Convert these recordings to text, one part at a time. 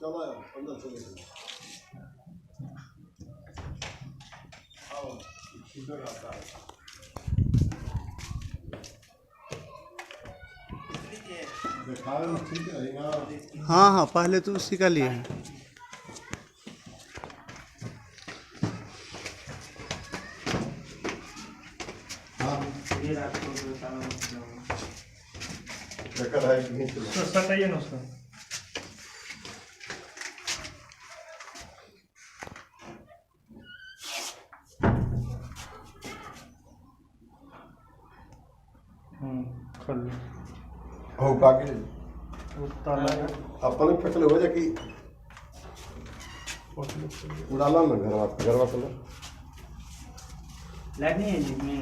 चलो अंदर चले आओ इधर आता है। हाँ हाँ, पहले तो उसी का लिए है। चक्कर है कि नहीं चलो सटाइए ना उसका। खोल हो बाकी ताला है। अपन फटले हो जा कि उड़ाला ना घरवा चलो लाइट नहीं है जी में।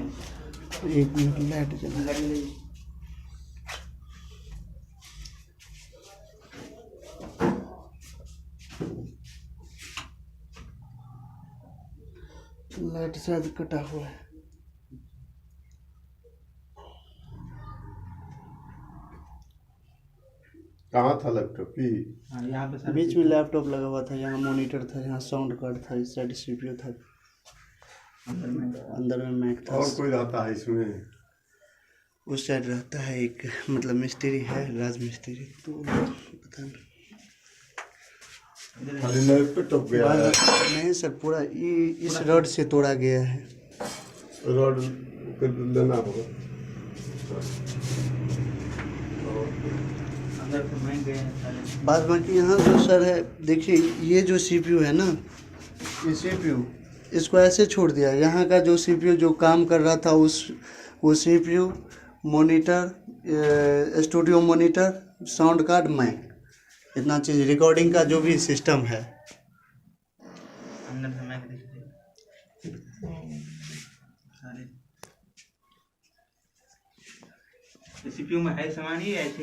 एक मिनट लाइट जला। लाइट नहीं। लाइट शायद कटा हुआ है। कहाँ था लैपटॉप की? हाँ यहाँ पे बीच में लैपटॉप लगा हुआ था, यहाँ मॉनिटर था, यहाँ साउंड कार्ड था, इस साइड सीपीयू था, अंदर में मैक था। और कोई रहता है इसमें? उस साइड रहता है एक, मतलब मिस्त्री है, राज मिस्त्री, तो पता नहीं। खाली लैपटॉप गया है? नहीं सर, पूरा इस रॉड से तोड़ा गया है। रॉड लेना होगा। अंदर तो मैं गए हैं साले। बाद बाकी यहाँ जो सर है, देखिए ये जो सीपीयू है ना, ये सीपीयू इसको ऐसे छोड़ दिया। यहाँ का जो सीपीयू जो काम कर रहा था वो CPU, monitor, studio monitor, sound card, mic, इतना चीज़, रिकॉर्डिंग का जो भी सिस्टम है। अंदर से मैं सारे सीपीयू में है सामान ही ऐसे।